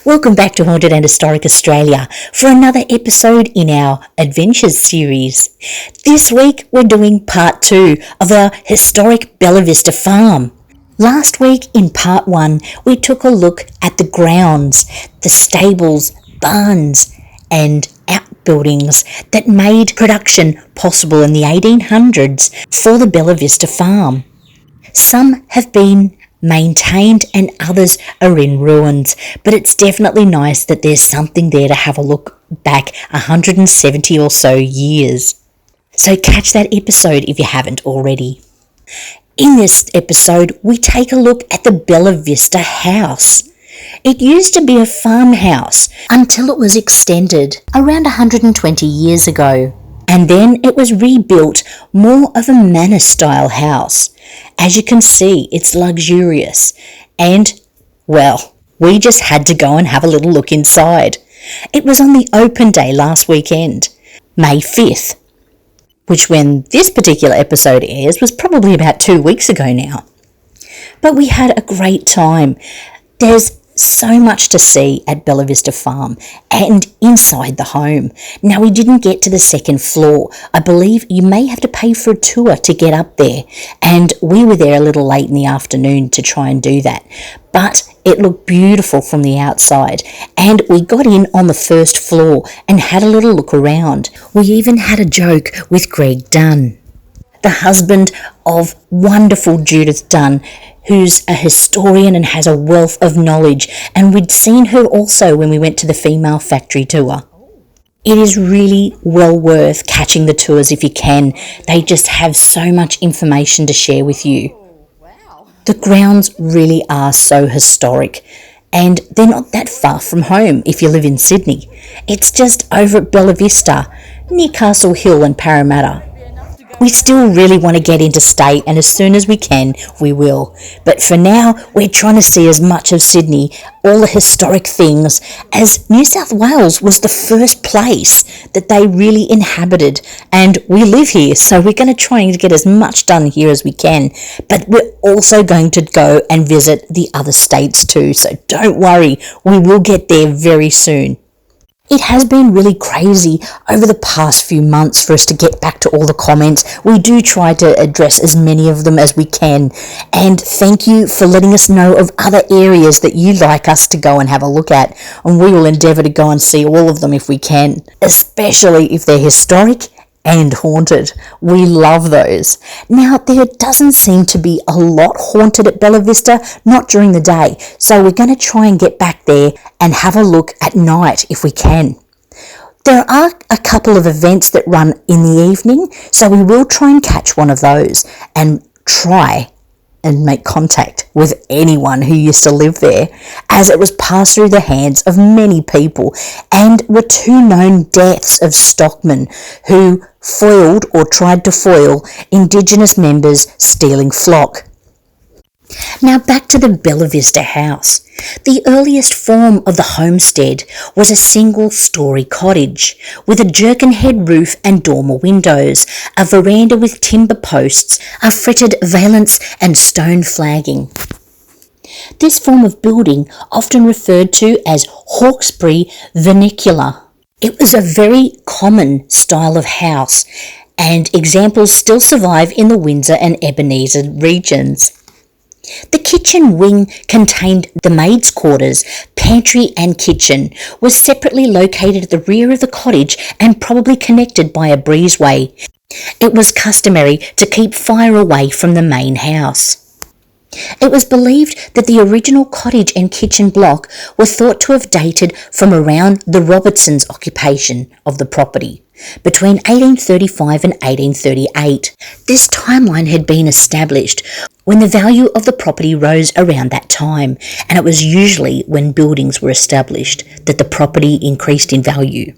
Welcome back to Haunted and Historic Australia for another episode in our Adventures series. This week we're doing part 2 of our historic Bella Vista farm. Last week in part 1 we took a look at the grounds, the stables, barns and outbuildings that made production possible in the 1800s for the Bella Vista farm. Some have been maintained and others are in ruins, but it's definitely nice that there's something there to have a look back 170 or so years. So catch that episode if you haven't already. In this episode, we take a look at the Bella Vista house. It used to be a farmhouse until it was extended around 120 years ago. And then it was rebuilt more of a manor-style house. As you can see, it's luxurious. And, well, we just had to go and have a little look inside. It was on the open day last weekend, May 5th, which when this particular episode airs was probably about 2 weeks ago now. But we had a great time. There's so much to see at Bella Vista Farm and inside the home. Now, we didn't get to the second floor. I believe you may have to pay for a tour to get up there, and we were there a little late in the afternoon to try and do that. But it looked beautiful from the outside, and we got in on the first floor and had a little look around. We even had a joke with Greg Dunn, the husband of wonderful Judith Dunn, who's a historian and has a wealth of knowledge, and we'd seen her also when we went to the female factory tour. It is really well worth catching the tours if you can. They just have so much information to share with you. The grounds really are so historic, and they're not that far from home if you live in Sydney. It's just over at Bella Vista, near Castle Hill and Parramatta. We still really want to get interstate, and as soon as we can, we will. But for now, we're trying to see as much of Sydney, all the historic things, as New South Wales was the first place that they really inhabited. And we live here, so we're going to try and get as much done here as we can. But we're also going to go and visit the other states too, so don't worry, we will get there very soon. It has been really crazy over the past few months for us to get back to all the comments. We do try to address as many of them as we can. And thank you for letting us know of other areas that you'd like us to go and have a look at. And we will endeavour to go and see all of them if we can, especially if they're historic and haunted. We love those. Now, there doesn't seem to be a lot haunted at Bella Vista, not during the day. So we're going to try and get back there and have a look at night if we can. There are a couple of events that run in the evening, so we will try and catch one of those and try and make contact with anyone who used to live there, as it was passed through the hands of many people and were two known deaths of stockmen who foiled or tried to foil Indigenous members stealing flock. Now back to the Bella Vista house. The earliest form of the homestead was a single-storey cottage with a jerkin-head roof and dormer windows, a veranda with timber posts, a fretted valance and stone flagging. This form of building, often referred to as Hawkesbury vernacular, it was a very common style of house, and examples still survive in the Windsor and Ebenezer regions. The kitchen wing contained the maids' quarters, pantry and kitchen, was separately located at the rear of the cottage and probably connected by a breezeway. It was customary to keep fire away from the main house. It was believed that the original cottage and kitchen block were thought to have dated from around the Robertsons' occupation of the property, between 1835 and 1838. This timeline had been established when the value of the property rose around that time, and it was usually when buildings were established that the property increased in value.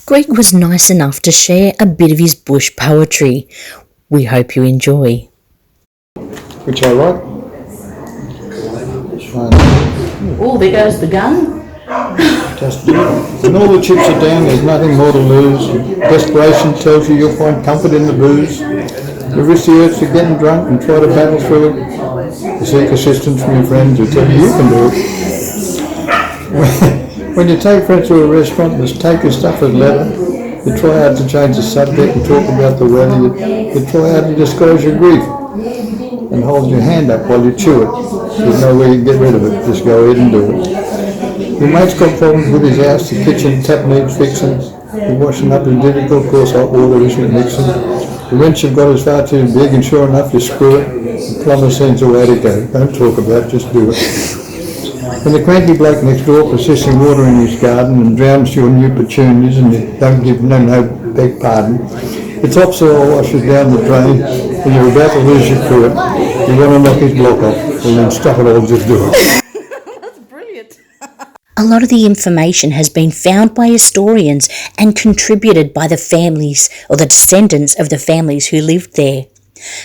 Greg was nice enough to share a bit of his bush poetry. We hope you enjoy. Which I like. Oh, there goes the gun. Just when all the chips are down, there's nothing more to lose. Desperation tells you you'll find comfort in the booze. You risk the urge to getting drunk and try to battle through it. You seek assistance from your friends who tell you you can do it. When you take friends to a restaurant, you take your stuff as leather. You try hard to change the subject and talk about the weather. You try hard to disguise your grief and hold your hand up while you chew it. There's no way you can get rid of it. Just go ahead and do it. Your mate's got problems with his house. The kitchen tap needs fixing. You're washing up is difficult. Of course, hot water isn't mixing. The wrench you've got is far too big, and sure enough, you screw it. The plumber sends a way to go. Don't talk about it, just do it. When the cranky bloke next door persists in watering his garden and drowns your new petunias and you don't give no beg pardon, the topsoil washes down the drain and you're about to lose your cruet. You want to knock his block off, well then stop it all, just do it. That's brilliant. A lot of the information has been found by historians and contributed by the families or the descendants of the families who lived there.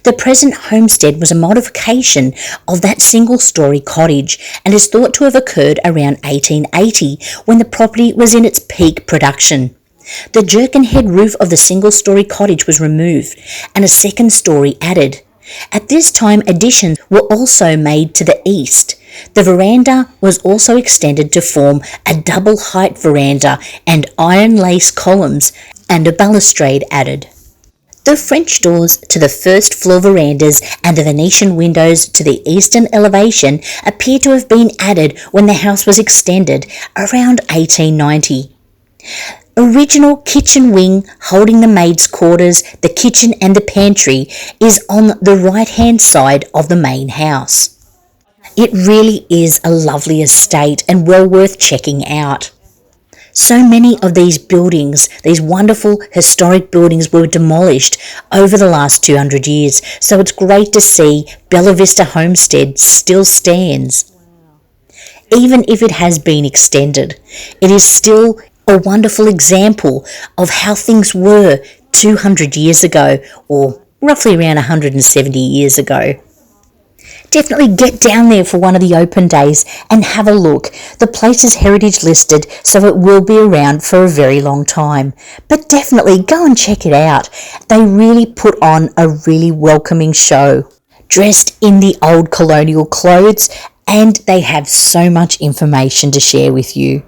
The present homestead was a modification of that single-storey cottage and is thought to have occurred around 1880 when the property was in its peak production. The jerkin head roof of the single-storey cottage was removed and a second storey added. At this time, additions were also made to the east. The veranda was also extended to form a double-height veranda and iron lace columns and a balustrade added. The French doors to the first floor verandas and the Venetian windows to the eastern elevation appear to have been added when the house was extended around 1890. Original kitchen wing holding the maids' quarters, the kitchen and the pantry is on the right-hand side of the main house. It really is a lovely estate and well worth checking out. So many of these buildings, these wonderful historic buildings, were demolished over the last 200 years, so it's great to see Bella Vista Homestead still stands. Even if it has been extended, it is still a wonderful example of how things were 200 years ago, or roughly around 170 years ago. Definitely get down there for one of the open days and have a look. The place is heritage listed, so it will be around for a very long time. But definitely go and check it out. They really put on a really welcoming show. Dressed in the old colonial clothes, and they have so much information to share with you.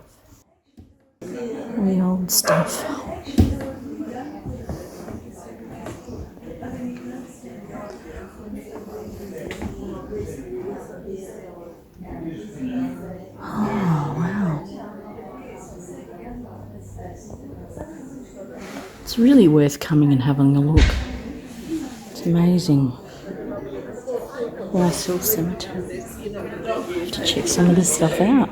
The old stuff. It's really worth coming and having a look. It's amazing. Rice Hill Cemetery. I have to check some of this stuff out.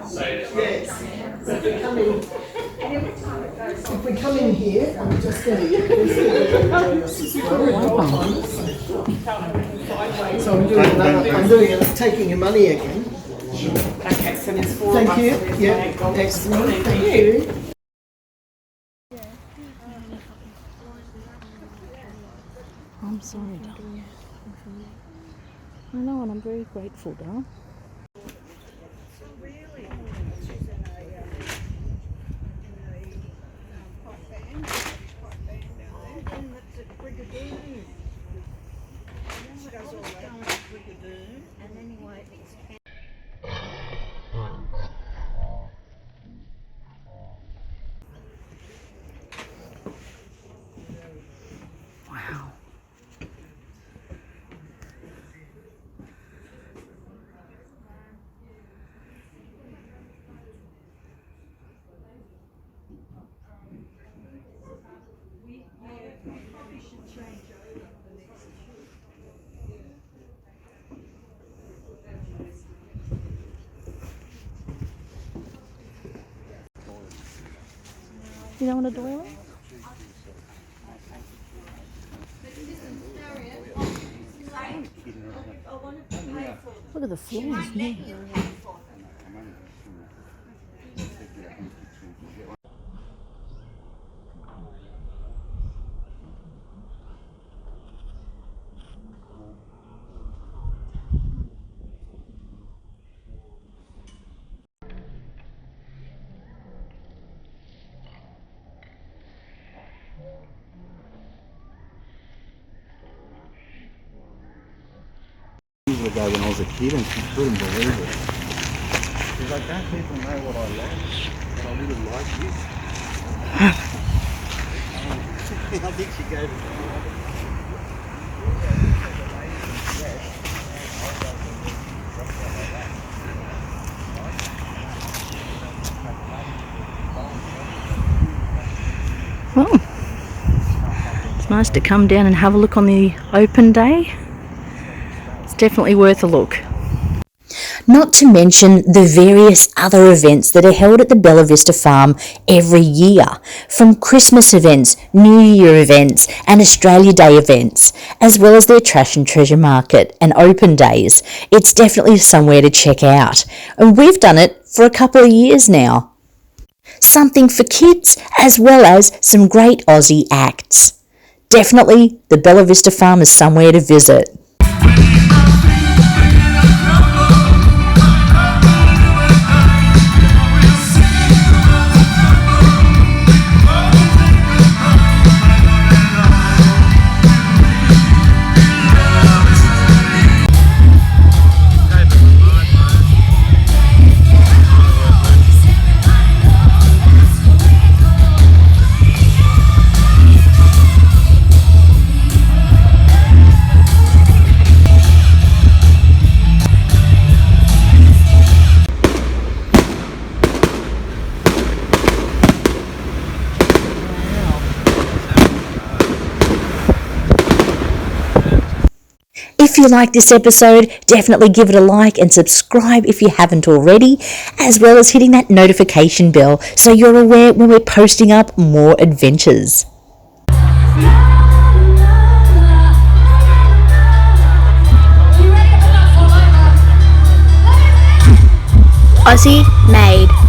If we come in here, I'm just going to get this. Wow. So I'm doing taking your money again. Okay, so there's four. Thank you. Yeah, excellent. Thank you. I'm sorry, darling. I know, and I'm very grateful, darling. Wow. You don't want to do it? Look at the floors, man. Years ago when I was a kid and she couldn't believe it. Because I don't people know what I like, but I didn't like this. I think she gave it to me. Well, it's nice to come down and have a look on the open day. It's definitely worth a look. Not to mention the various other events that are held at the Bella Vista Farm every year, from Christmas events, New Year events and Australia Day events, as well as their Trash and Treasure Market and open days. It's definitely somewhere to check out, and we've done it for a couple of years now. Something for kids as well as some great Aussie acts. Definitely the Bella Vista Farm is somewhere to visit. If you like this episode, definitely give it a like and subscribe if you haven't already, as well as hitting that notification bell so you're aware when we're posting up more adventures. Aussie made.